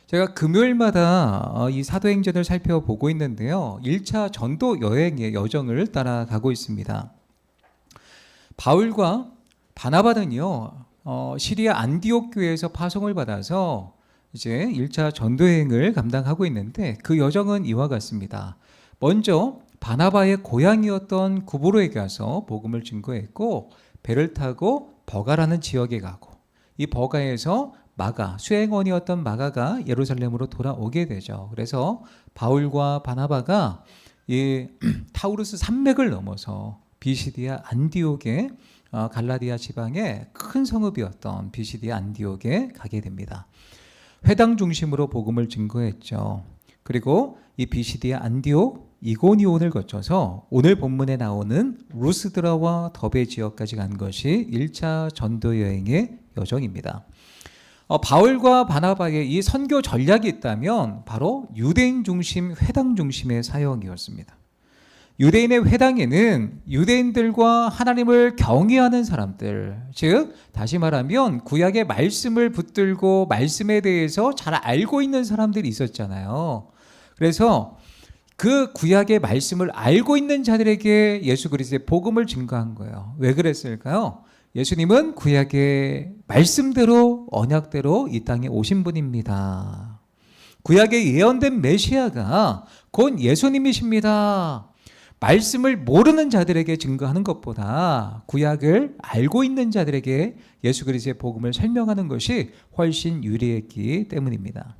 제가 금요일마다 이 사도행전을 살펴보고 있는데요. 1차 전도 여행의 여정을 따라가고 있습니다. 바울과 바나바는요, 시리아 안디옥 교회에서 파송을 받아서 이제 1차 전도 여행을 감당하고 있는데 그 여정은 이와 같습니다. 먼저 바나바의 고향이었던 구브로에 가서 복음을 증거했고, 배를 타고 버가라는 지역에 가고, 이 버가에서 마가, 수행원이었던 마가가 예루살렘으로 돌아오게 되죠. 그래서 바울과 바나바가 이 타우루스 산맥을 넘어서 비시디아 안디옥에, 갈라디아 지방의 큰 성읍이었던 비시디아 안디옥에 가게 됩니다. 회당 중심으로 복음을 증거했죠. 그리고 이 비시디아 안디옥, 이고니온을 거쳐서 오늘 본문에 나오는 루스드라와 더베 지역까지 간 것이 1차 전도 여행의 여정입니다. 바울과 바나바의 이 선교 전략이 있다면 바로 유대인 중심, 회당 중심의 사역이었습니다. 유대인의 회당에는 유대인들과 하나님을 경외하는 사람들, 즉 다시 말하면 구약의 말씀을 붙들고 말씀에 대해서 잘 알고 있는 사람들이 있었잖아요. 그래서 그 구약의 말씀을 알고 있는 자들에게 예수 그리스도의 복음을 증거한 거예요. 왜 그랬을까요? 예수님은 구약의 말씀대로, 언약대로 이 땅에 오신 분입니다. 구약에 예언된 메시아가 곧 예수님이십니다. 말씀을 모르는 자들에게 증거하는 것보다 구약을 알고 있는 자들에게 예수 그리스도의 복음을 설명하는 것이 훨씬 유리했기 때문입니다.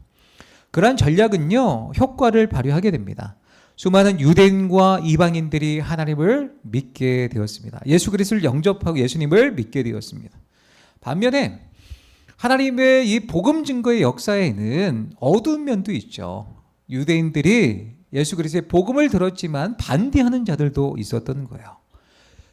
그러한 전략은요, 효과를 발휘하게 됩니다. 수많은 유대인과 이방인들이 하나님을 믿게 되었습니다. 예수 그리스도를 영접하고 예수님을 믿게 되었습니다. 반면에 하나님의 이 복음 증거의 역사에는 어두운 면도 있죠. 유대인들이 예수 그리스도의 복음을 들었지만 반대하는 자들도 있었던 거예요.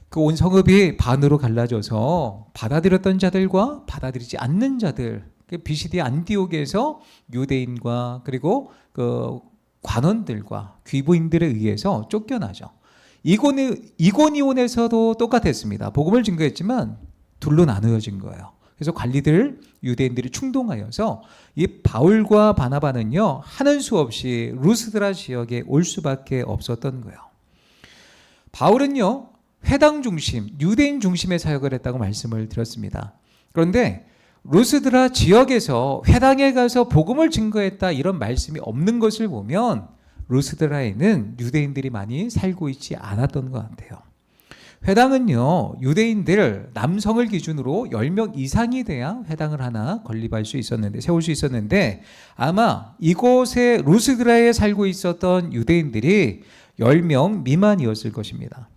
그 온 성읍이 반으로 갈라져서 받아들였던 자들과 받아들이지 않는 자들, 비시디아 안디옥에서 유대인과 그리고 그 관원들과 귀부인들에 의해서 쫓겨나죠. 이고니온에서도 똑같았습니다. 복음을 증거했지만 둘로 나누어진 거예요. 그래서 관리들, 유대인들이 충동하여서 이 바울과 바나바는요, 하는 수 없이 루스드라 지역에 올 수밖에 없었던 거예요. 바울은요, 회당 중심, 유대인 중심의 사역을 했다고 말씀을 드렸습니다. 그런데 루스드라 지역에서 회당에 가서 복음을 증거했다 이런 말씀이 없는 것을 보면 루스드라에는 유대인들이 많이 살고 있지 않았던 것 같아요. 회당은요, 유대인들 남성을 기준으로 10명 이상이 돼야 회당을 하나 건립할 수 있었는데, 세울 수 있었는데, 아마 이곳에 루스드라에 살고 있었던 유대인들이 10명 미만이었을 것입니다.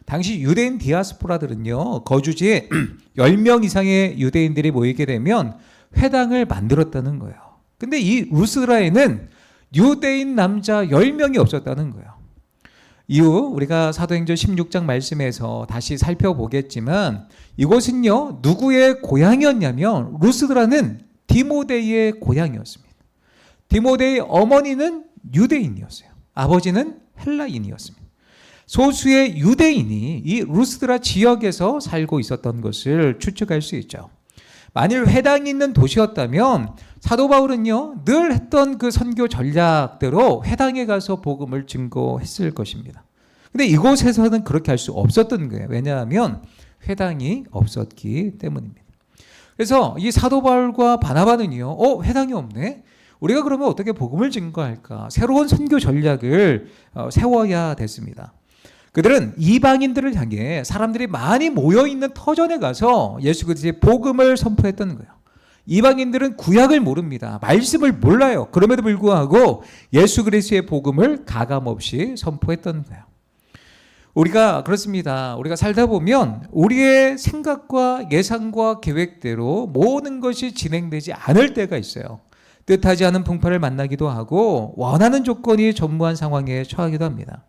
당시 유대인 디아스포라들은요, 거주지에 10명 이상의 유대인들이 모이게 되면 회당을 만들었다는 거예요. 근데 이 루스드라에는 유대인 남자 10명이 없었다는 거예요. 이후 우리가 사도행전 16장 말씀에서 다시 살펴보겠지만, 이곳은요, 누구의 고향이었냐면 루스드라는 디모데의 고향이었습니다. 디모데의 어머니는 유대인이었어요. 아버지는 헬라인이었습니다. 소수의 유대인이 이 루스드라 지역에서 살고 있었던 것을 추측할 수 있죠. 만일 회당이 있는 도시였다면 사도 바울은요, 늘 했던 그 선교 전략대로 회당에 가서 복음을 증거했을 것입니다. 근데 이곳에서는 그렇게 할 수 없었던 거예요. 왜냐하면 회당이 없었기 때문입니다. 그래서 이 사도 바울과 바나바는요, 회당이 없네? 우리가 그러면 어떻게 복음을 증거할까? 새로운 선교 전략을 세워야 됐습니다. 그들은 이방인들을 향해 사람들이 많이 모여있는 터전에 가서 예수 그리스도의 복음을 선포했던 거예요. 이방인들은 구약을 모릅니다. 말씀을 몰라요. 그럼에도 불구하고 예수 그리스도의 복음을 가감없이 선포했던 거예요. 우리가 그렇습니다. 우리가 살다 보면 우리의 생각과 예상과 계획대로 모든 것이 진행되지 않을 때가 있어요. 뜻하지 않은 풍파를 만나기도 하고 원하는 조건이 전무한 상황에 처하기도 합니다.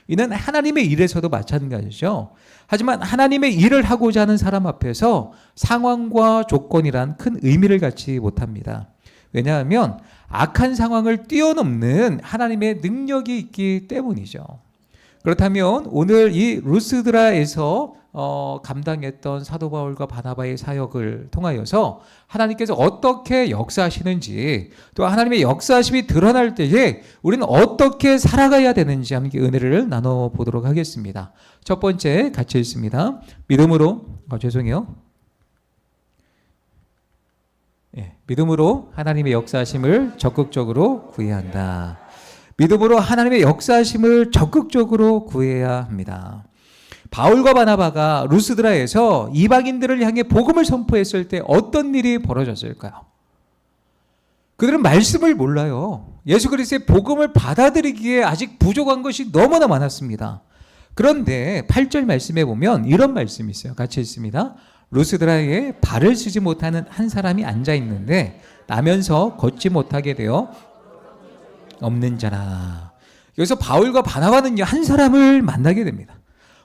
이는 하나님의 일에서도 마찬가지죠. 하지만 하나님의 일을 하고자 하는 사람 앞에서 상황과 조건이란 큰 의미를 갖지 못합니다. 왜냐하면 악한 상황을 뛰어넘는 하나님의 능력이 있기 때문이죠. 그렇다면 오늘 이 루스드라에서 감당했던 사도 바울과 바나바의 사역을 통하여서 하나님께서 어떻게 역사하시는지, 또 하나님의 역사하심이 드러날 때에 우리는 어떻게 살아가야 되는지 함께 은혜를 나눠보도록 하겠습니다. 첫 번째 같이 읽습니다. 믿음으로 믿음으로 하나님의 역사하심을 적극적으로 구해야 한다. 믿음으로 하나님의 역사하심을 적극적으로 구해야 합니다. 바울과 바나바가 루스드라에서 이방인들을 향해 복음을 선포했을 때 어떤 일이 벌어졌을까요? 그들은 말씀을 몰라요. 예수 그리스도의 복음을 받아들이기에 아직 부족한 것이 너무나 많았습니다. 그런데 8절 말씀에 보면 이런 말씀이 있어요. 같이 읽습니다. 루스드라에 발을 쓰지 못하는 한 사람이 앉아 있는데 나면서 걷지 못하게 되어 없는 자라. 여기서 바울과 바나바는요, 한 사람을 만나게 됩니다.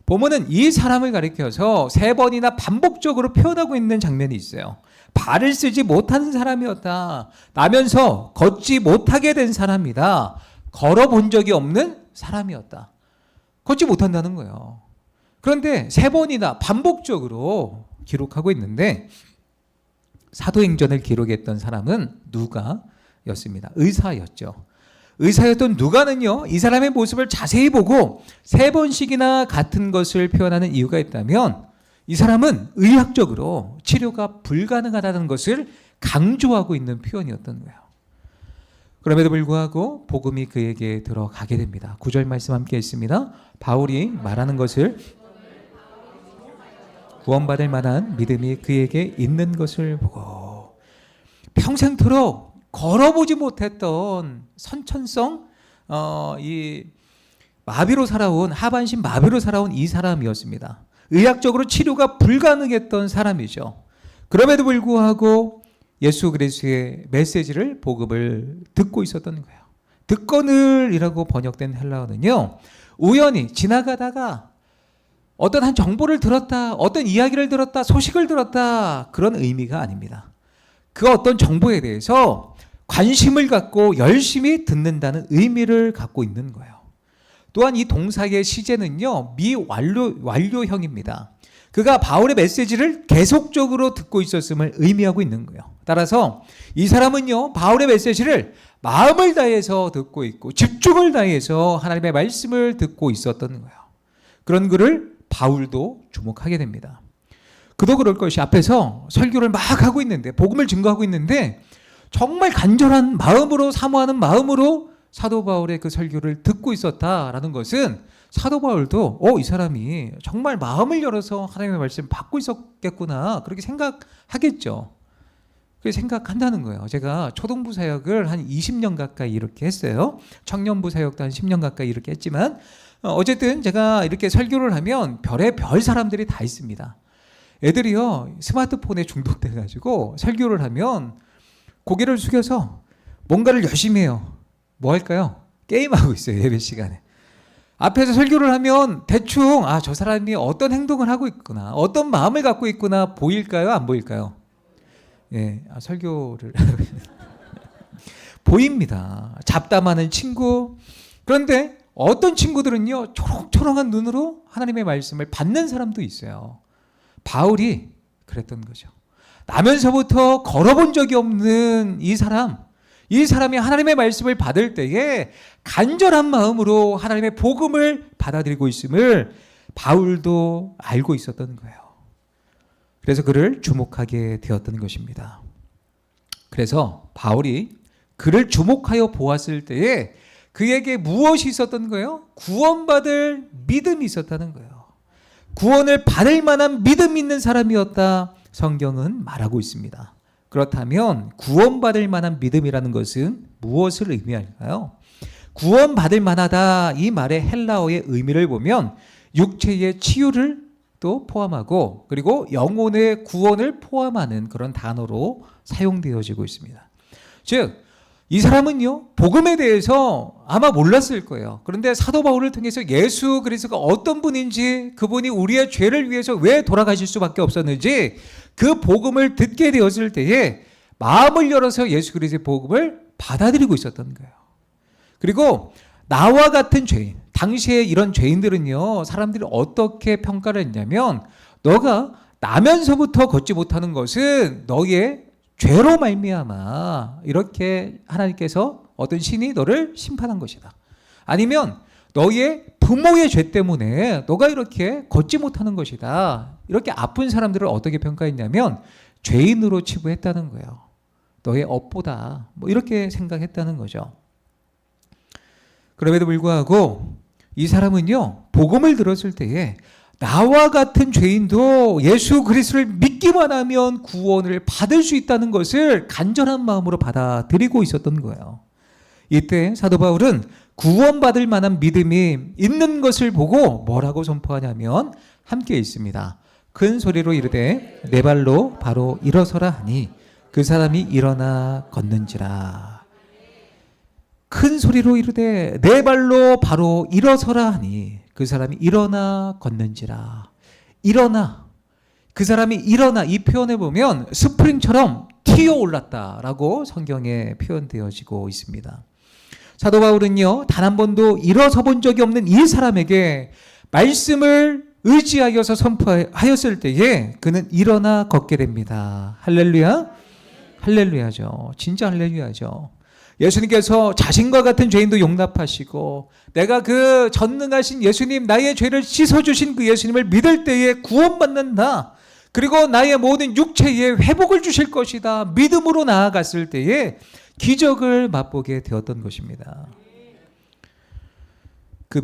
보면은 이 사람을 가리켜서 3번이나 반복적으로 표현하고 있는 장면이 있어요. 발을 쓰지 못하는 사람이었다. 나면서 걷지 못하게 된 사람이다. 걸어본 적이 없는 사람이었다. 걷지 못한다는 거예요. 그런데 3번이나 반복적으로 기록하고 있는데 사도행전을 기록했던 사람은 누가였습니다. 의사였죠. 의사였던 누가는요, 이 사람의 모습을 자세히 보고 3번씩이나 같은 것을 표현하는 이유가 있다면 이 사람은 의학적으로 치료가 불가능하다는 것을 강조하고 있는 표현이었던 거예요. 그럼에도 불구하고 복음이 그에게 들어가게 됩니다. 9절 말씀 함께 읽습니다. 바울이 말하는 것을 구원받을 만한 믿음이 그에게 있는 것을 보고 평생토록 걸어보지 못했던 선천성 이 마비로 살아온 하반신 마비로 살아온 이 사람이었습니다. 의학적으로 치료가 불가능했던 사람이죠. 그럼에도 불구하고 예수 그리스도의 메시지를 복음을 듣고 있었던 거예요. 듣거늘이라고 번역된 헬라어는요, 우연히 지나가다가 어떤 한 정보를 들었다, 어떤 이야기를 들었다, 소식을 들었다, 그런 의미가 아닙니다. 그 어떤 정보에 대해서 관심을 갖고 열심히 듣는다는 의미를 갖고 있는 거예요. 또한 이 동사의 시제는요, 미완료형입니다. 그가 바울의 메시지를 계속적으로 듣고 있었음을 의미하고 있는 거예요. 따라서 이 사람은요, 바울의 메시지를 마음을 다해서 듣고 있고 집중을 다해서 하나님의 말씀을 듣고 있었던 거예요. 그런 그를 바울도 주목하게 됩니다. 그도 그럴 것이 앞에서 설교를 막 하고 있는데, 복음을 증거하고 있는데 정말 간절한 마음으로, 사모하는 마음으로 사도 바울의 그 설교를 듣고 있었다라는 것은 사도 바울도 이 사람이 정말 마음을 열어서 하나님의 말씀을 받고 있었겠구나, 그렇게 생각하겠죠. 그렇게 생각한다는 거예요. 제가 초등부 사역을 한 20년 가까이 이렇게 했어요. 청년부 사역도 한 10년 가까이 이렇게 했지만 어쨌든 제가 이렇게 설교를 하면 별의별 사람들이 다 있습니다. 애들이요, 스마트폰에 중독돼가지고 설교를 하면 고개를 숙여서 뭔가를 열심히 해요. 뭐 할까요? 게임하고 있어요, 예배 시간에. 앞에서 설교를 하면 대충 저 사람이 어떤 행동을 하고 있구나, 어떤 마음을 갖고 있구나 보일까요? 안 보일까요? 예, 설교를 보입니다. 잡담하는 친구. 그런데 어떤 친구들은요, 초롱초롱한 눈으로 하나님의 말씀을 받는 사람도 있어요. 바울이 그랬던 거죠. 나면서부터 걸어본 적이 없는 이 사람이 하나님의 말씀을 받을 때에 간절한 마음으로 하나님의 복음을 받아들이고 있음을 바울도 알고 있었던 거예요. 그래서 그를 주목하게 되었던 것입니다. 그래서 바울이 그를 주목하여 보았을 때에 그에게 무엇이 있었던 거예요? 구원받을 믿음이 있었다는 거예요. 구원을 받을 만한 믿음 있는 사람이었다, 성경은 말하고 있습니다. 그렇다면 구원받을 만한 믿음이라는 것은 무엇을 의미할까요? 구원받을 만하다, 이 말의 헬라어의 의미를 보면 육체의 치유를 또 포함하고 그리고 영혼의 구원을 포함하는 그런 단어로 사용되어지고 있습니다. 즉, 이 사람은요, 복음에 대해서 아마 몰랐을 거예요. 그런데 사도 바울을 통해서 예수 그리스도가 어떤 분인지, 그분이 우리의 죄를 위해서 왜 돌아가실 수밖에 없었는지 그 복음을 듣게 되었을 때에 마음을 열어서 예수 그리스도의 복음을 받아들이고 있었던 거예요. 그리고 나와 같은 죄인, 당시에 이런 죄인들은요, 사람들이 어떻게 평가를 했냐면 너가 나면서부터 걷지 못하는 것은 너의 죄로 말미암아 이렇게 하나님께서 어떤 신이 너를 심판한 것이다. 아니면 너의 부모의 죄 때문에 너가 이렇게 걷지 못하는 것이다. 이렇게 아픈 사람들을 어떻게 평가했냐면 죄인으로 치부했다는 거예요. 너의 업보다 뭐 이렇게 생각했다는 거죠. 그럼에도 불구하고 이 사람은요, 복음을 들었을 때에 나와 같은 죄인도 예수 그리스도를 믿기만 하면 구원을 받을 수 있다는 것을 간절한 마음으로 받아들이고 있었던 거예요. 이때 사도 바울은 구원받을 만한 믿음이 있는 것을 보고 뭐라고 선포하냐면 함께 있습니다. 큰 소리로 이르되 내 발로 바로 일어서라 하니 그 사람이 일어나 걷는지라. 큰 소리로 이르되 내 발로 바로 일어서라 하니 그 사람이 일어나 걷는지라. 일어나. 그 사람이 일어나. 이 표현에 보면 스프링처럼 튀어 올랐다라고 성경에 표현되어지고 있습니다. 사도 바울은요, 단 한 번도 일어서 본 적이 없는 이 사람에게 말씀을 의지하여서 선포하였을 때에 그는 일어나 걷게 됩니다. 할렐루야? 할렐루야죠. 진짜 할렐루야죠. 예수님께서 자신과 같은 죄인도 용납하시고 내가 그 전능하신 예수님, 나의 죄를 씻어주신 그 예수님을 믿을 때에 구원받는다. 그리고 나의 모든 육체에 회복을 주실 것이다. 믿음으로 나아갔을 때에 기적을 맛보게 되었던 것입니다. 그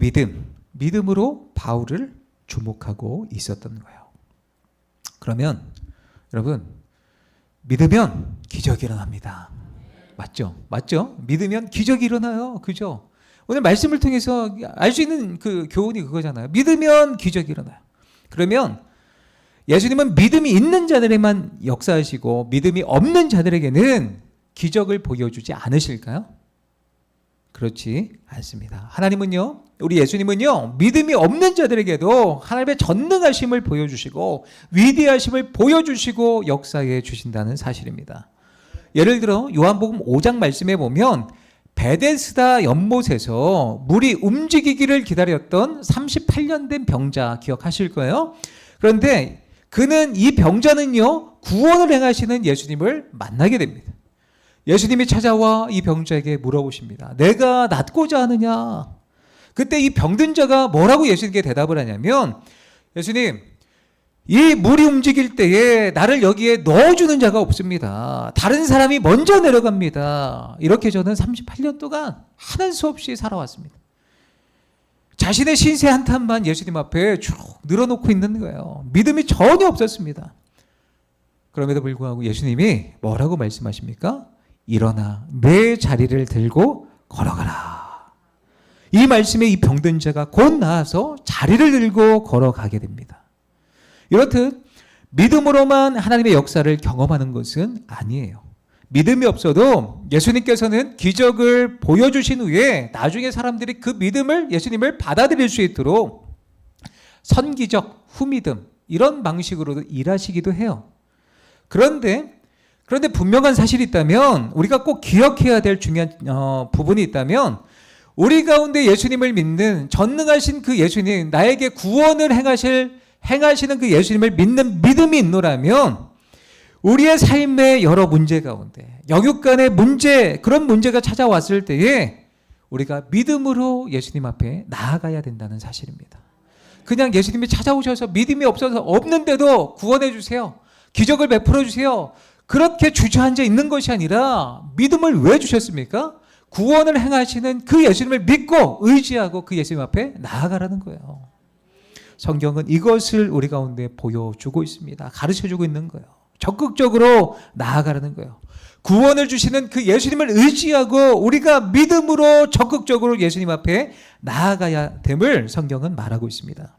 믿음으로 바울을 주목하고 있었던 거예요. 그러면 여러분, 믿으면 기적이 일어납니다. 맞죠? 맞죠? 믿으면 기적이 일어나요. 그죠? 오늘 말씀을 통해서 알 수 있는 그 교훈이 그거잖아요. 믿으면 기적이 일어나요. 그러면 예수님은 믿음이 있는 자들에만 역사하시고 믿음이 없는 자들에게는 기적을 보여주지 않으실까요? 그렇지 않습니다. 하나님은요, 우리 예수님은요, 믿음이 없는 자들에게도 하나님의 전능하심을 보여주시고 위대하심을 보여주시고 역사해 주신다는 사실입니다. 예를 들어 요한복음 5장 말씀에 보면 베데스다 연못에서 물이 움직이기를 기다렸던 38년 된 병자 기억하실 거예요. 그런데 그는 이 병자는요, 구원을 행하시는 예수님을 만나게 됩니다. 예수님이 찾아와 이 병자에게 물어보십니다. 내가 낫고자 하느냐? 그때 이 병든 자가 뭐라고 예수님께 대답을 하냐면, 예수님, 이 물이 움직일 때에 나를 여기에 넣어주는 자가 없습니다. 다른 사람이 먼저 내려갑니다. 이렇게 저는 38년 동안 하는 수 없이 살아왔습니다. 자신의 신세 한탄만 예수님 앞에 쭉 늘어놓고 있는 거예요. 믿음이 전혀 없었습니다. 그럼에도 불구하고 예수님이 뭐라고 말씀하십니까? 일어나 내 자리를 들고 걸어가라. 이 말씀에 이 병든 자가 곧 나아서 자리를 들고 걸어가게 됩니다. 이렇듯 믿음으로만 하나님의 역사를 경험하는 것은 아니에요. 믿음이 없어도 예수님께서는 기적을 보여주신 후에 나중에 사람들이 그 믿음을, 예수님을 받아들일 수 있도록 선기적, 후믿음 이런 방식으로도 일하시기도 해요. 그런데 분명한 사실이 있다면, 우리가 꼭 기억해야 될 중요한 부분이 있다면, 우리 가운데 예수님을 믿는 전능하신 그 예수님, 나에게 구원을 행하시는 그 예수님을 믿는 믿음이 있노라면 우리의 삶의 여러 문제 가운데 영육간의 문제, 그런 문제가 찾아왔을 때에 우리가 믿음으로 예수님 앞에 나아가야 된다는 사실입니다. 그냥 예수님이 찾아오셔서 믿음이 없어서 없는데도 구원해 주세요, 기적을 베풀어 주세요, 그렇게 주저앉아 있는 것이 아니라 믿음을 왜 주셨습니까? 구원을 행하시는 그 예수님을 믿고 의지하고 그 예수님 앞에 나아가라는 거예요. 성경은 이것을 우리 가운데 보여주고 있습니다. 가르쳐주고 있는 거예요. 적극적으로 나아가라는 거예요. 구원을 주시는 그 예수님을 의지하고 우리가 믿음으로 적극적으로 예수님 앞에 나아가야 됨을 성경은 말하고 있습니다.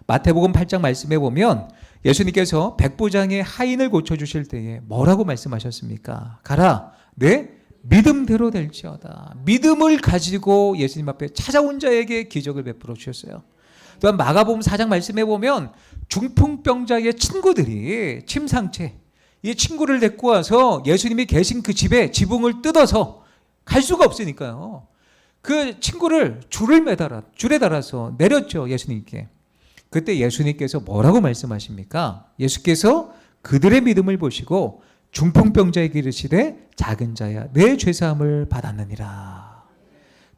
마태복음 8장 말씀에 보면 예수님께서 백부장의 하인을 고쳐주실 때에 뭐라고 말씀하셨습니까? 가라, 내 믿음대로 될지어다. 믿음을 가지고 예수님 앞에 찾아온 자에게 기적을 베풀어 주셨어요. 또한 마가복음 4장 말씀에 보면 중풍병자의 친구들이 침상채, 이 친구를 데리고 와서 예수님이 계신 그 집에 지붕을 뜯어서 갈 수가 없으니까요, 그 친구를 줄에 달아서 내렸죠, 예수님께. 그때 예수님께서 뭐라고 말씀하십니까? 예수께서 그들의 믿음을 보시고 중풍병자에게 이르시되 작은 자야 내 죄사함을 받았느니라.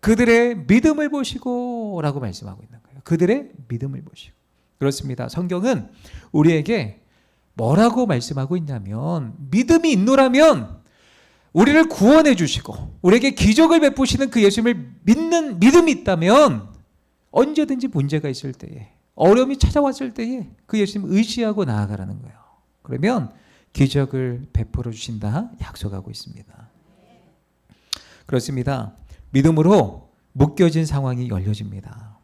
그들의 믿음을 보시고 라고 말씀하고 있는 거예요. 그들의 믿음을 보시고. 그렇습니다. 성경은 우리에게 뭐라고 말씀하고 있냐면 믿음이 있노라면 우리를 구원해 주시고 우리에게 기적을 베푸시는 그 예수님을 믿는 믿음이 있다면 언제든지 문제가 있을 때에 어려움이 찾아왔을 때에 그 예수님 의지하고 나아가라는 거예요. 그러면 기적을 베풀어 주신다 약속하고 있습니다. 그렇습니다. 믿음으로 묶여진 상황이 열려집니다.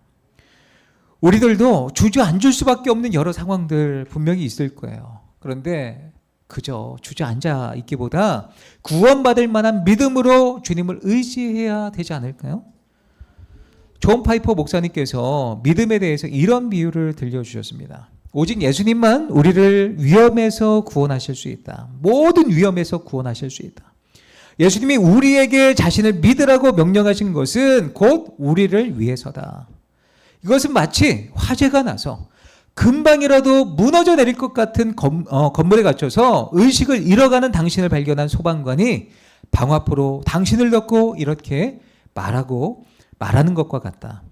우리들도 주저앉을 수밖에 없는 여러 상황들 분명히 있을 거예요. 그런데 그저 주저앉아 있기보다 구원받을 만한 믿음으로 주님을 의지해야 되지 않을까요? 존 파이퍼 목사님께서 믿음에 대해서 이런 비유를 들려주셨습니다. 오직 예수님만 우리를 위험에서 구원하실 수 있다. 모든 위험에서 구원하실 수 있다. 예수님이 우리에게 자신을 믿으라고 명령하신 것은 곧 우리를 위해서다. 이것은 마치 화재가 나서 금방이라도 무너져 내릴 것 같은 건물에 갇혀서 의식을 잃어가는 당신을 발견한 소방관이 방화포로 당신을 덮고 이렇게 말하는 것과 같다.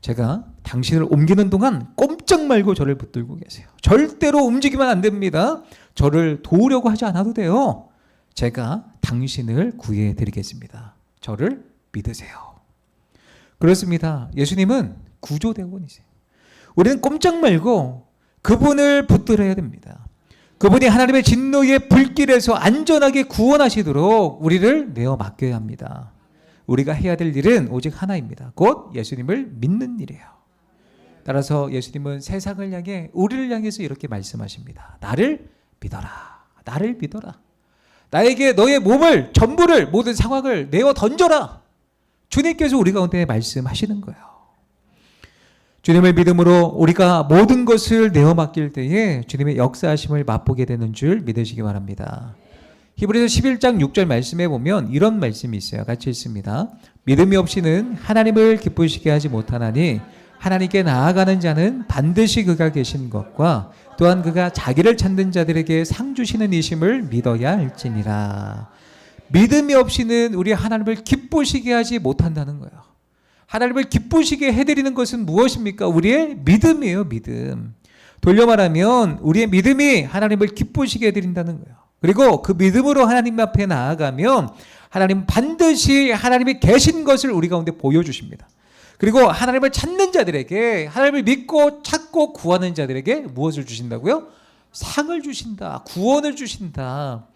제가 당신을 옮기는 동안 꼼짝 말고 저를 붙들고 계세요. 절대로 움직이면 안 됩니다. 저를 도우려고 하지 않아도 돼요. 제가 당신을 구해 드리겠습니다. 저를 믿으세요. 그렇습니다. 예수님은 구조대원이세요. 우리는 꼼짝 말고 그분을 붙들어야 됩니다. 그분이 하나님의 진노의 불길에서 안전하게 구원하시도록 우리를 내어 맡겨야 합니다. 우리가 해야 될 일은 오직 하나입니다. 곧 예수님을 믿는 일이에요. 따라서 예수님은 세상을 향해 우리를 향해서 이렇게 말씀하십니다. 나를 믿어라. 나를 믿어라. 나에게 너의 몸을 전부를 모든 상황을 내어 던져라. 주님께서 우리 가운데 말씀하시는 거예요. 주님을 믿음으로 우리가 모든 것을 내어 맡길 때에 주님의 역사하심을 맛보게 되는 줄 믿으시기 바랍니다. 히브리서 11장 6절 말씀에 보면 이런 말씀이 있어요. 같이 읽습니다. 믿음이 없이는 하나님을 기쁘시게 하지 못하나니 하나님께 나아가는 자는 반드시 그가 계신 것과 또한 그가 자기를 찾는 자들에게 상 주시는 이심을 믿어야 할지니라. 믿음이 없이는 우리 하나님을 기쁘시게 하지 못한다는 거예요. 하나님을 기쁘시게 해드리는 것은 무엇입니까? 우리의 믿음이에요. 믿음. 돌려 말하면 우리의 믿음이 하나님을 기쁘시게 해드린다는 거예요. 그리고 그 믿음으로 하나님 앞에 나아가면 하나님 반드시 하나님이 계신 것을 우리 가운데 보여주십니다. 그리고 하나님을 찾는 자들에게, 하나님을 믿고 찾고 구하는 자들에게 무엇을 주신다고요? 상을 주신다. 구원을 주신다.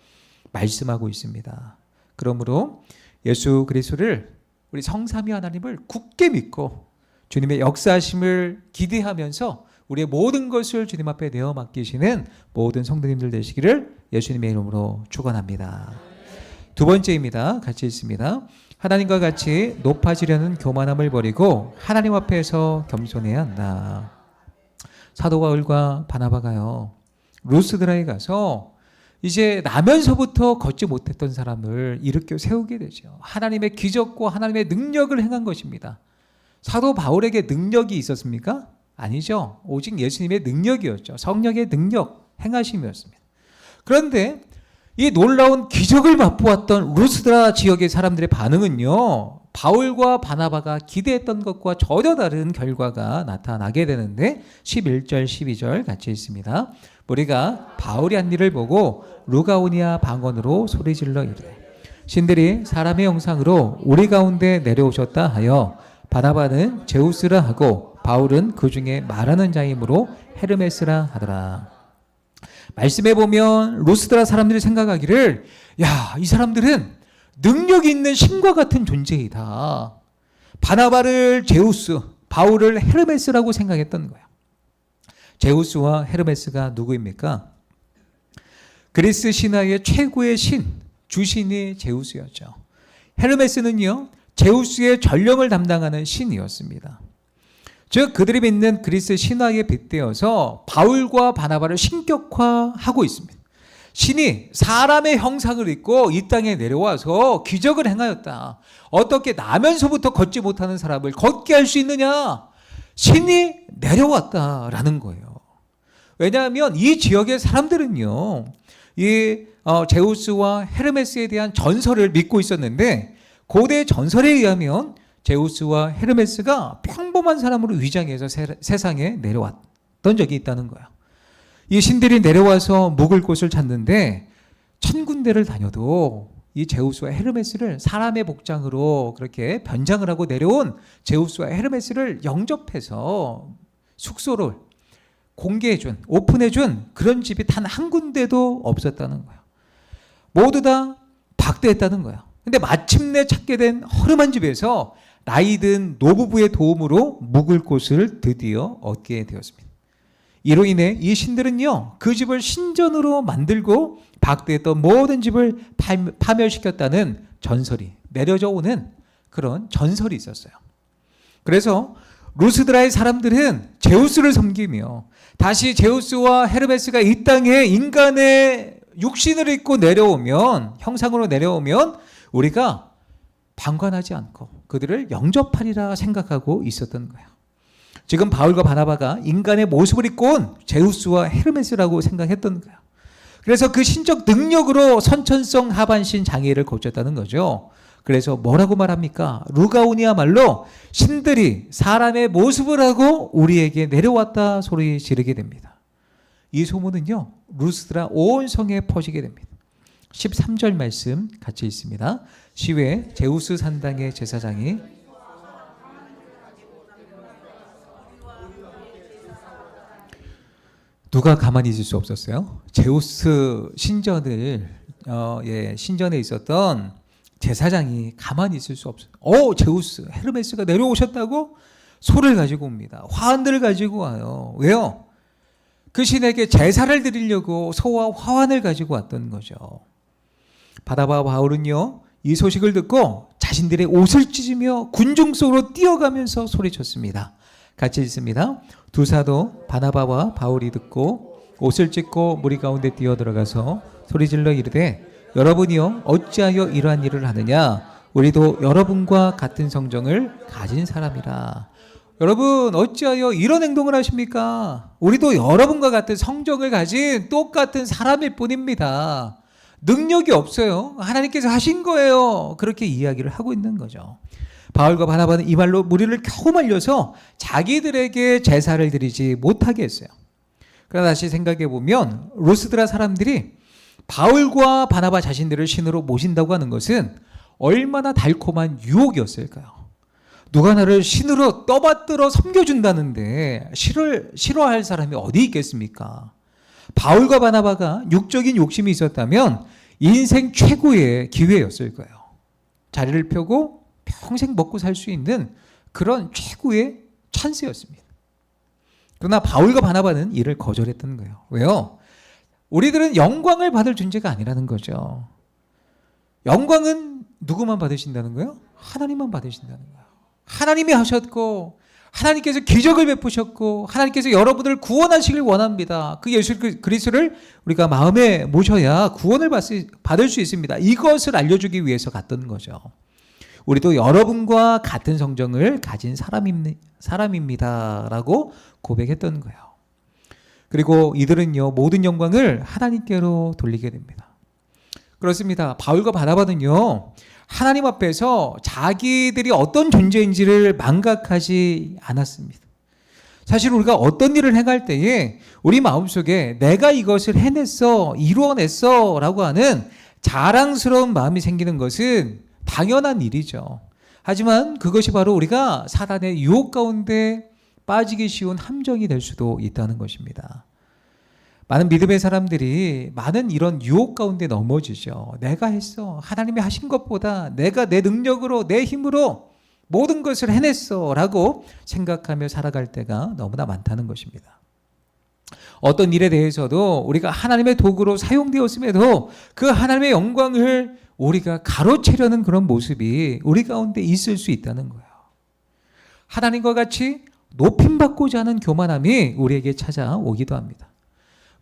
말씀하고 있습니다. 그러므로 예수 그리스도를 우리 성삼위 하나님을 굳게 믿고 주님의 역사하심을 기대하면서 우리의 모든 것을 주님 앞에 내어 맡기시는 모든 성도님들 되시기를 예수님의 이름으로 축원합니다. 두 번째입니다. 같이 읽습니다. 하나님과 같이 높아지려는 교만함을 버리고 하나님 앞에서 겸손해야 한다. 사도 바울과 바나바가요, 루스드라에 가서 이제 나면서부터 걷지 못했던 사람을 일으켜 세우게 되죠. 하나님의 기적과 하나님의 능력을 행한 것입니다. 사도 바울에게 능력이 있었습니까? 아니죠. 오직 예수님의 능력이었죠. 성령의 능력, 행하심이었습니다. 그런데 이 놀라운 기적을 맛보았던 루스드라 지역의 사람들의 반응은요, 바울과 바나바가 기대했던 것과 전혀 다른 결과가 나타나게 되는데 11절 12절 같이 읽습니다. 우리가 바울이 한 일을 보고 루가오니아 방언으로 소리질러 이르되 신들이 사람의 형상으로 우리 가운데 내려오셨다 하여 바나바는 제우스라 하고 바울은 그 중에 말하는 자이므로 헤르메스라 하더라. 말씀해 보면 루스드라 사람들이 생각하기를, 야, 이 사람들은 능력이 있는 신과 같은 존재이다. 바나바를 제우스, 바울을 헤르메스라고 생각했던 거예요. 제우스와 헤르메스가 누구입니까? 그리스 신화의 최고의 신, 주신이 제우스였죠. 헤르메스는요, 제우스의 전령을 담당하는 신이었습니다. 즉 그들이 믿는 그리스 신화에 빗대어서 바울과 바나바를 신격화하고 있습니다. 신이 사람의 형상을 입고 이 땅에 내려와서 기적을 행하였다. 어떻게 나면서부터 걷지 못하는 사람을 걷게 할 수 있느냐? 신이 내려왔다라는 거예요. 왜냐하면 이 지역의 사람들은요, 제우스와 헤르메스에 대한 전설을 믿고 있었는데, 고대 전설에 의하면 제우스와 헤르메스가 평범한 사람으로 위장해서 세상에 내려왔던 적이 있다는 거예요. 이 신들이 내려와서 묵을 곳을 찾는데 1000군데를 다녀도 이 제우스와 헤르메스를 사람의 복장으로 그렇게 변장을 하고 내려온 제우스와 헤르메스를 영접해서 숙소를 공개해준, 오픈해준 그런 집이 단 한 군데도 없었다는 거예요. 모두 다 박대했다는 거예요. 근데 마침내 찾게 된 허름한 집에서 나이든 노부부의 도움으로 묵을 곳을 드디어 얻게 되었습니다. 이로 인해 이 신들은요, 그 집을 신전으로 만들고 박대했던 모든 집을 파멸시켰다는 전설이 내려져 오는 그런 전설이 있었어요. 그래서 루스드라의 사람들은 제우스를 섬기며 다시 제우스와 헤르메스가 이 땅에 인간의 육신을 입고 내려오면, 형상으로 내려오면 우리가 방관하지 않고 그들을 영접하리라 생각하고 있었던 거예요. 지금 바울과 바나바가 인간의 모습을 입고 온 제우스와 헤르메스라고 생각했던 거예요. 그래서 그 신적 능력으로 선천성 하반신 장애를 고쳤다는 거죠. 그래서 뭐라고 말합니까? 루가오니야말로 신들이 사람의 모습을 하고 우리에게 내려왔다 소리 지르게 됩니다. 이 소문은요, 루스드라 온 성에 퍼지게 됩니다. 13절 말씀 같이 있습니다. 시외 제우스 산당의 제사장이 누가 가만히 있을 수 없었어요? 제우스 신전에 있었던 제사장이 가만히 있을 수 없어요. 제우스, 헤르메스가 내려오셨다고? 소를 가지고 옵니다. 화환들을 가지고 와요. 왜요? 그 신에게 제사를 드리려고 소와 화환을 가지고 왔던 거죠. 바나바와 바울은요, 이 소식을 듣고 자신들의 옷을 찢으며 군중 속으로 뛰어가면서 소리쳤습니다. 같이 읽습니다. 두 사도 바나바와 바울이 듣고 옷을 찢고 무리 가운데 뛰어들어가서 소리질러 이르되 여러분이요 어찌하여 이러한 일을 하느냐? 우리도 여러분과 같은 성정을 가진 사람이라. 여러분 어찌하여 이런 행동을 하십니까? 우리도 여러분과 같은 성정을 가진 똑같은 사람일 뿐입니다. 능력이 없어요. 하나님께서 하신 거예요. 그렇게 이야기를 하고 있는 거죠. 바울과 바나바는 이 말로 무리를 겨우 말려서 자기들에게 제사를 드리지 못하게 했어요. 그러나 다시 생각해 보면 루스드라 사람들이 바울과 바나바 자신들을 신으로 모신다고 하는 것은 얼마나 달콤한 유혹이었을까요? 누가 나를 신으로 떠받들어 섬겨준다는데 싫어할 사람이 어디 있겠습니까? 바울과 바나바가 육적인 욕심이 있었다면 인생 최고의 기회였을 거예요. 자리를 펴고 평생 먹고 살 수 있는 그런 최고의 찬스였습니다. 그러나 바울과 바나바는 이를 거절했던 거예요. 왜요? 우리들은 영광을 받을 존재가 아니라는 거죠. 영광은 누구만 받으신다는 거예요? 하나님만 받으신다는 거예요. 하나님이 하셨고 하나님께서 기적을 베푸셨고 하나님께서 여러분을 구원하시길 원합니다. 그 예수 그리스도를 우리가 마음에 모셔야 구원을 받을 수 있습니다. 이것을 알려주기 위해서 갔던 거죠. 우리도 여러분과 같은 성정을 가진 사람입니다라고 고백했던 거예요. 그리고 이들은요 모든 영광을 하나님께로 돌리게 됩니다. 그렇습니다. 바울과 바나바는요 하나님 앞에서 자기들이 어떤 존재인지를 망각하지 않았습니다. 사실 우리가 어떤 일을 행할 때에 우리 마음속에 내가 이것을 해냈어, 이루어냈어 라고 하는 자랑스러운 마음이 생기는 것은 당연한 일이죠. 하지만 그것이 바로 우리가 사단의 유혹 가운데 빠지기 쉬운 함정이 될 수도 있다는 것입니다. 많은 믿음의 사람들이 많은 이런 유혹 가운데 넘어지죠. 내가 했어. 하나님이 하신 것보다 내가 내 능력으로 내 힘으로 모든 것을 해냈어 라고 생각하며 살아갈 때가 너무나 많다는 것입니다. 어떤 일에 대해서도 우리가 하나님의 도구로 사용되었음에도 그 하나님의 영광을 우리가 가로채려는 그런 모습이 우리 가운데 있을 수 있다는 거예요. 하나님과 같이 높임받고자 하는 교만함이 우리에게 찾아오기도 합니다.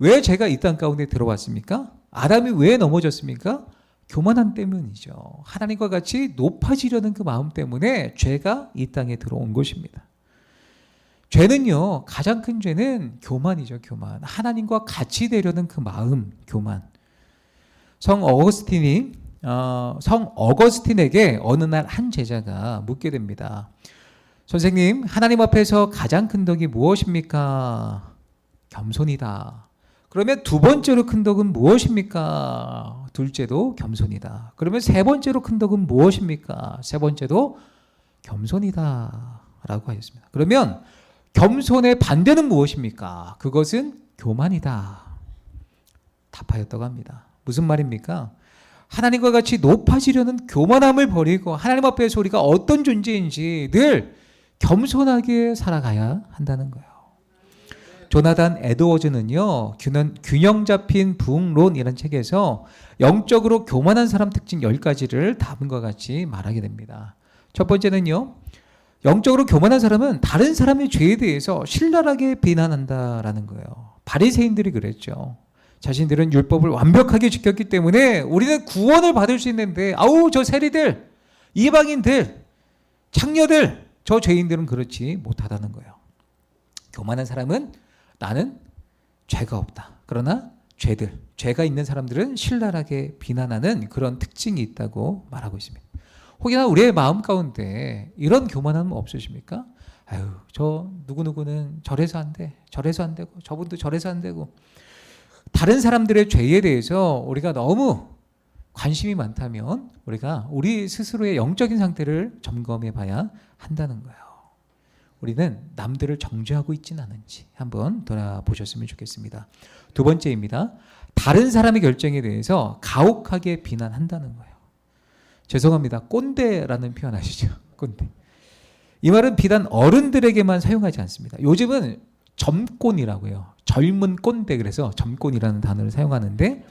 왜 제가 이 땅 가운데 들어왔습니까? 아담이 왜 넘어졌습니까? 교만함 때문이죠. 하나님과 같이 높아지려는 그 마음 때문에 죄가 이 땅에 들어온 것입니다. 죄는요, 가장 큰 죄는 교만이죠, 교만. 하나님과 같이 되려는 그 마음, 교만. 성 어거스틴에게 어느 날 한 제자가 묻게 됩니다. 선생님, 하나님 앞에서 가장 큰 덕이 무엇입니까? 겸손이다. 그러면 두 번째로 큰 덕은 무엇입니까? 둘째도 겸손이다. 그러면 세 번째로 큰 덕은 무엇입니까? 세 번째도 겸손이다. 라고 하셨습니다. 그러면 겸손의 반대는 무엇입니까? 그것은 교만이다. 답하였다고 합니다. 무슨 말입니까? 하나님과 같이 높아지려는 교만함을 버리고 하나님 앞에서 우리가 어떤 존재인지 늘 겸손하게 살아가야 한다는 거예요. 조나단 에드워즈는요, 균형 잡힌 부흥론이라는 책에서 영적으로 교만한 사람 특징 10가지를 다음과 같이 말하게 됩니다. 첫 번째는요, 영적으로 교만한 사람은 다른 사람의 죄에 대해서 신랄하게 비난한다라는 거예요. 바리새인들이 그랬죠. 자신들은 율법을 완벽하게 지켰기 때문에 우리는 구원을 받을 수 있는데, 아우 저 세리들, 이방인들, 창녀들, 저 죄인들은 그렇지 못하다는 거예요. 교만한 사람은 나는 죄가 없다. 그러나 죄가 있는 사람들은 신랄하게 비난하는 그런 특징이 있다고 말하고 있습니다. 혹여나 우리의 마음 가운데 이런 교만함은 없으십니까? 아유, 저 누구누구는 저래서 안 돼. 저래서 안 되고, 저분도 저래서 안 되고. 다른 사람들의 죄에 대해서 우리가 너무 관심이 많다면 우리가 우리 스스로의 영적인 상태를 점검해 봐야 한다는 거예요. 우리는 남들을 정죄하고 있지는 않은지 한번 돌아보셨으면 좋겠습니다. 두 번째입니다. 다른 사람의 결정에 대해서 가혹하게 비난한다는 거예요. 죄송합니다. 꼰대라는 표현 아시죠? 꼰대. 이 말은 비단 어른들에게만 사용하지 않습니다. 요즘은 점꼰이라고 해요. 젊은 꼰대, 그래서 점꼰이라는 단어를 사용하는데,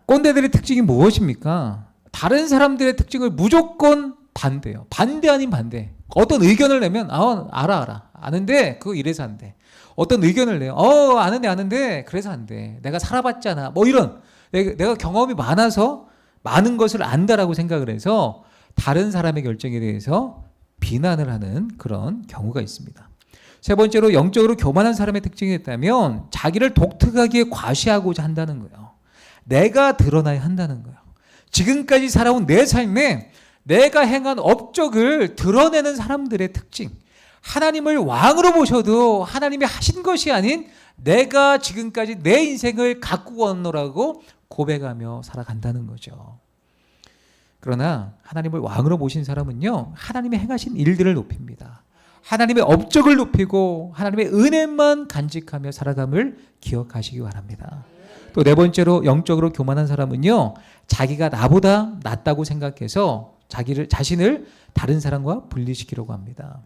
꼰대들의 특징이 무엇입니까? 다른 사람들의 특징을 무조건 반대요. 반대 아닌 반대. 어떤 의견을 내면 알아 아는데 그거 이래서 안 돼. 어떤 의견을 내요. 아는데 그래서 안 돼. 내가 살아봤잖아. 뭐 이런 내가 경험이 많아서 많은 것을 안다라고 생각을 해서 다른 사람의 결정에 대해서 비난을 하는 그런 경우가 있습니다. 세 번째로 영적으로 교만한 사람의 특징이 있다면 자기를 독특하게 과시하고자 한다는 거예요. 내가 드러나야 한다는 거예요. 지금까지 살아온 내 삶에 내가 행한 업적을 드러내는 사람들의 특징. 하나님을 왕으로 모셔도 하나님이 하신 것이 아닌 내가 지금까지 내 인생을 가꾸고 왔노라고 고백하며 살아간다는 거죠. 그러나 하나님을 왕으로 모신 사람은요, 하나님이 행하신 일들을 높입니다. 하나님의 업적을 높이고 하나님의 은혜만 간직하며 살아감을 기억하시기 바랍니다. 또 네 번째로 영적으로 교만한 사람은요, 자기가 나보다 낫다고 생각해서 자신을 다른 사람과 분리시키려고 합니다.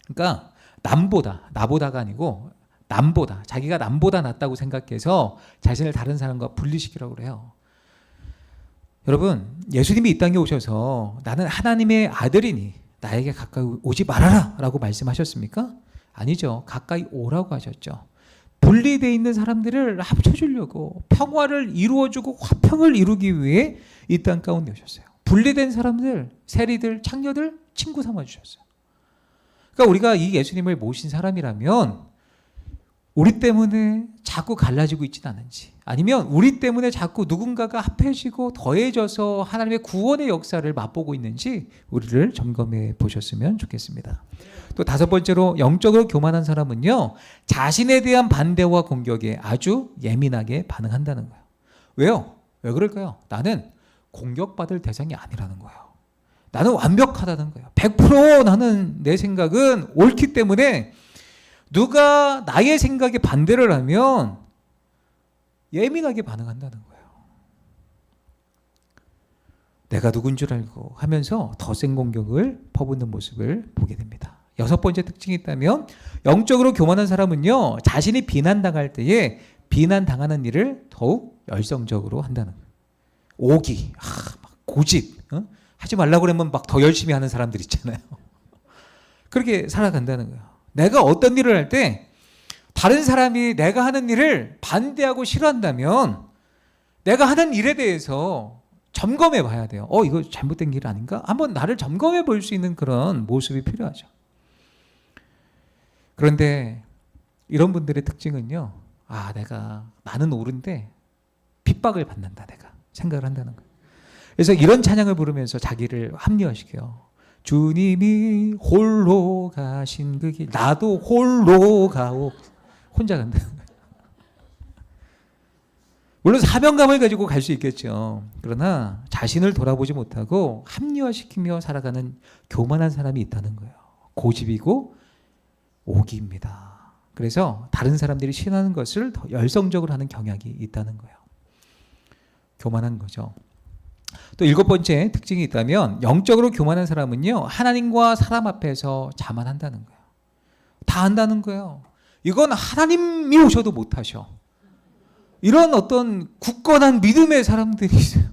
그러니까 나보다가 아니고 자기가 남보다 낫다고 생각해서 자신을 다른 사람과 분리시키려고 해요. 여러분, 예수님이 이 땅에 오셔서 나는 하나님의 아들이니 나에게 가까이 오지 말아라 라고 말씀하셨습니까? 아니죠. 가까이 오라고 하셨죠. 분리되어 있는 사람들을 합쳐주려고, 평화를 이루어주고 화평을 이루기 위해 이 땅 가운데 오셨어요. 분리된 사람들, 세리들, 창녀들 친구 삼아주셨어요. 그러니까 우리가 이 예수님을 모신 사람이라면 우리 때문에 자꾸 갈라지고 있지는 않은지, 아니면 우리 때문에 자꾸 누군가가 합해지고 더해져서 하나님의 구원의 역사를 맛보고 있는지 우리를 점검해 보셨으면 좋겠습니다. 또 다섯 번째로 영적으로 교만한 사람은요, 자신에 대한 반대와 공격에 아주 예민하게 반응한다는 거예요. 왜요? 왜 그럴까요? 나는 공격받을 대상이 아니라는 거예요. 나는 완벽하다는 거예요. 100% 나는 내 생각은 옳기 때문에 누가 나의 생각에 반대를 하면 예민하게 반응한다는 거예요. 내가 누군 줄 알고 하면서 더 센 공격을 퍼붓는 모습을 보게 됩니다. 여섯 번째 특징이 있다면 영적으로 교만한 사람은요, 자신이 비난당할 때에 비난당하는 일을 더욱 열성적으로 한다는 거예요. 오기, 막 고집, 하지 말라고 그러면 막 더 열심히 하는 사람들 있잖아요. 그렇게 살아간다는 거예요. 내가 어떤 일을 할 때 다른 사람이 내가 하는 일을 반대하고 싫어한다면 내가 하는 일에 대해서 점검해 봐야 돼요. 이거 잘못된 일 아닌가? 한번 나를 점검해 볼 수 있는 그런 모습이 필요하죠. 그런데 이런 분들의 특징은요, 나는 옳은데 핍박을 받는다, 내가 생각을 한다는 거예요. 그래서 이런 찬양을 부르면서 자기를 합리화시켜요. 주님이 홀로 가신 그 길, 나도 홀로 가오. 혼자 간다는 거예요. 물론 사명감을 가지고 갈 수 있겠죠. 그러나 자신을 돌아보지 못하고 합리화시키며 살아가는 교만한 사람이 있다는 거예요. 고집이고 오기입니다. 그래서 다른 사람들이 신하는 것을 더 열성적으로 하는 경향이 있다는 거예요. 교만한 거죠. 또 7번째 특징이 있다면, 영적으로 교만한 사람은요, 하나님과 사람 앞에서 자만한다는 거예요. 다 안다는 거예요. 이건 하나님이 오셔도 못하셔. 이런 어떤 굳건한 믿음의 사람들이 있어요.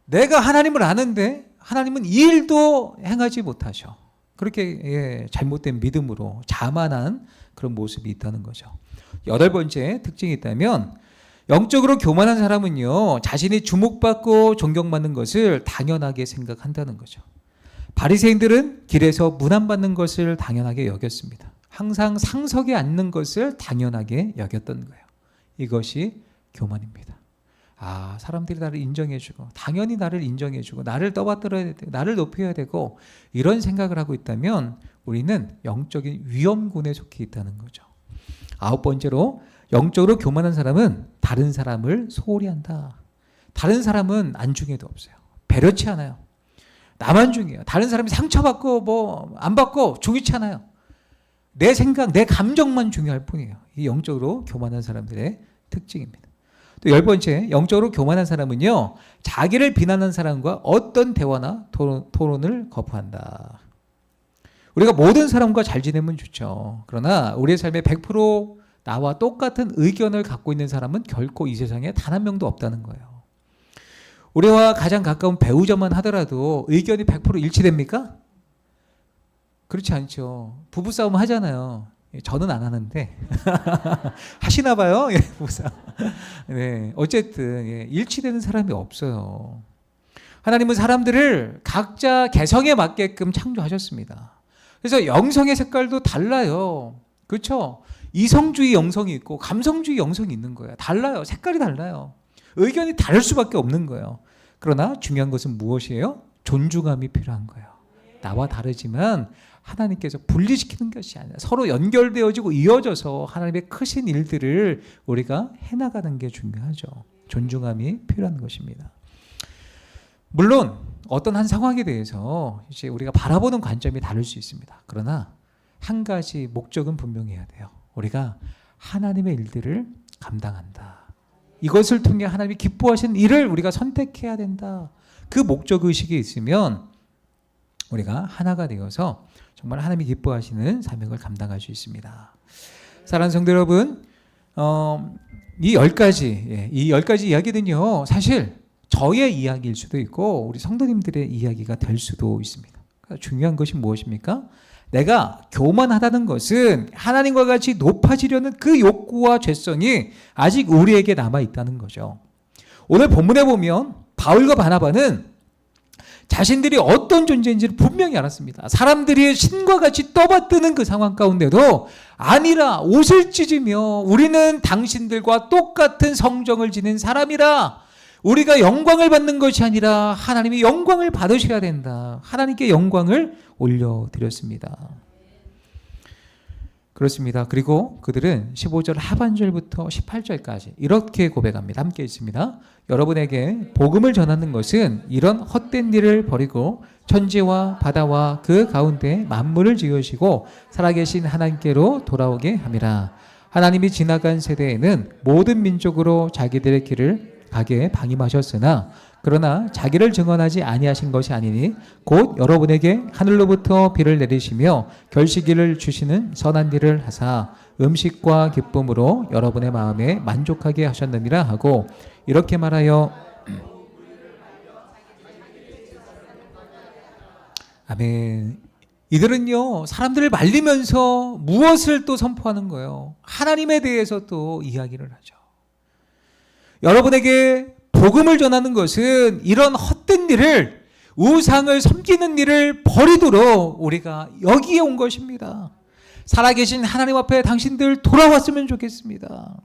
내가 하나님을 아는데 하나님은 이 일도 행하지 못하셔. 그렇게 잘못된 믿음으로 자만한 그런 모습이 있다는 거죠. 8번째 특징이 있다면, 영적으로 교만한 사람은요, 자신이 주목받고 존경받는 것을 당연하게 생각한다는 거죠. 바리새인들은 길에서 문안받는 것을 당연하게 여겼습니다. 항상 상석에 앉는 것을 당연하게 여겼던 거예요. 이것이 교만입니다. 사람들이 나를 인정해주고, 당연히 나를 인정해주고, 나를 떠받들어야 되고, 나를 높여야 되고, 이런 생각을 하고 있다면 우리는 영적인 위험군에 속해 있다는 거죠. 9번째로, 영적으로 교만한 사람은 다른 사람을 소홀히 한다. 다른 사람은 안중에도 없어요. 배려치 않아요. 나만 중요해요. 다른 사람이 상처받고 안 받고 중요치 않아요. 내 생각, 내 감정만 중요할 뿐이에요. 이 영적으로 교만한 사람들의 특징입니다. 또 10번째, 영적으로 교만한 사람은요, 자기를 비난하는 사람과 어떤 대화나 토론을 거부한다. 우리가 모든 사람과 잘 지내면 좋죠. 그러나 우리의 삶에 100% 나와 똑같은 의견을 갖고 있는 사람은 결코 이 세상에 단 한 명도 없다는 거예요. 우리와 가장 가까운 배우자만 하더라도 의견이 100% 일치됩니까? 그렇지 않죠. 부부싸움 하잖아요. 저는 안 하는데 하시나 봐요. 부부싸움. 네, 어쨌든 일치되는 사람이 없어요. 하나님은 사람들을 각자 개성에 맞게끔 창조하셨습니다. 그래서 영성의 색깔도 달라요. 그렇죠? 이성주의 영성이 있고 감성주의 영성이 있는 거예요. 달라요. 색깔이 달라요. 의견이 다를 수밖에 없는 거예요. 그러나 중요한 것은 무엇이에요? 존중함이 필요한 거예요. 나와 다르지만 하나님께서 분리시키는 것이 아니라 서로 연결되어지고 이어져서 하나님의 크신 일들을 우리가 해나가는 게 중요하죠. 존중함이 필요한 것입니다. 물론 어떤 한 상황에 대해서 이제 우리가 바라보는 관점이 다를 수 있습니다. 그러나 한 가지 목적은 분명해야 돼요. 우리가 하나님의 일들을 감당한다. 이것을 통해 하나님이 기뻐하시는 일을 우리가 선택해야 된다. 그 목적의식이 있으면 우리가 하나가 되어서 정말 하나님이 기뻐하시는 사명을 감당할 수 있습니다. 사랑하는 성도 여러분, 이 10가지 이야기는요, 사실 저의 이야기일 수도 있고 우리 성도님들의 이야기가 될 수도 있습니다. 그러니까 중요한 것이 무엇입니까? 내가 교만하다는 것은 하나님과 같이 높아지려는 그 욕구와 죄성이 아직 우리에게 남아있다는 거죠. 오늘 본문에 보면 바울과 바나바는 자신들이 어떤 존재인지를 분명히 알았습니다. 사람들이 신과 같이 떠받드는 그 상황 가운데도 아니라 옷을 찢으며 우리는 당신들과 똑같은 성정을 지닌 사람이라, 우리가 영광을 받는 것이 아니라 하나님이 영광을 받으셔야 된다. 하나님께 영광을 올려드렸습니다. 그렇습니다. 그리고 그들은 15절 하반절부터 18절까지 이렇게 고백합니다. 함께 있습니다. 여러분에게 복음을 전하는 것은 이런 헛된 일을 버리고 천지와 바다와 그 가운데 만물을 지으시고 살아계신 하나님께로 돌아오게 함이라. 하나님이 지나간 세대에는 모든 민족으로 자기들의 길을 가게 방임하셨으나 그러나 자기를 증언하지 아니하신 것이 아니니 곧 여러분에게 하늘로부터 비를 내리시며 결시기를 주시는 선한 일을 하사 음식과 기쁨으로 여러분의 마음에 만족하게 하셨느니라 하고 이렇게 말하여 아멘. 이들은요, 사람들을 말리면서 무엇을 또 선포하는 거예요? 하나님에 대해서 또 이야기를 하죠. 여러분에게 복음을 전하는 것은 이런 헛된 일을, 우상을 섬기는 일을 버리도록 우리가 여기에 온 것입니다. 살아계신 하나님 앞에 당신들 돌아왔으면 좋겠습니다.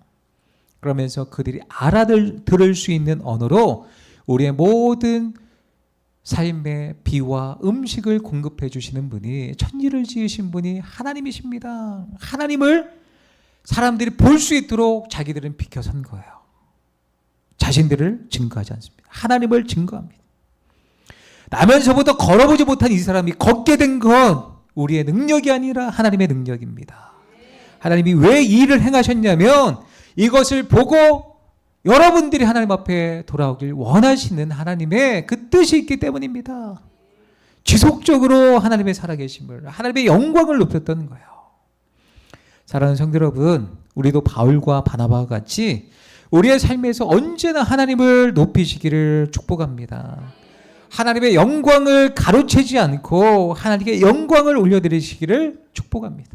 그러면서 그들이 알아들을 수 있는 언어로 우리의 모든 삶의 비와 음식을 공급해 주시는 분이, 천지를 지으신 분이 하나님이십니다. 하나님을 사람들이 볼 수 있도록 자기들은 비켜선 거예요. 자신들을 증거하지 않습니다. 하나님을 증거합니다. 나면서부터 걸어보지 못한 이 사람이 걷게 된 건 우리의 능력이 아니라 하나님의 능력입니다. 하나님이 왜 이 일을 행하셨냐면 이것을 보고 여러분들이 하나님 앞에 돌아오길 원하시는 하나님의 그 뜻이 있기 때문입니다. 지속적으로 하나님의 살아계심을, 하나님의 영광을 높였던 거예요. 사랑하는 성도 여러분, 우리도 바울과 바나바와 같이 우리의 삶에서 언제나 하나님을 높이시기를 축복합니다. 하나님의 영광을 가로채지 않고 하나님의 영광을 올려드리시기를 축복합니다.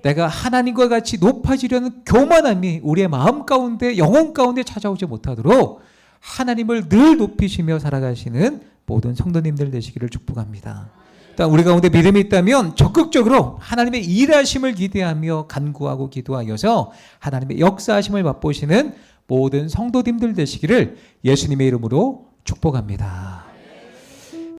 내가 하나님과 같이 높아지려는 교만함이 우리의 마음 가운데, 영혼 가운데 찾아오지 못하도록 하나님을 늘 높이시며 살아가시는 모든 성도님들 되시기를 축복합니다. 일단 우리 가운데 믿음이 있다면 적극적으로 하나님의 일하심을 기대하며 간구하고 기도하여서 하나님의 역사하심을 맛보시는 모든 성도님들 되시기를 예수님의 이름으로 축복합니다.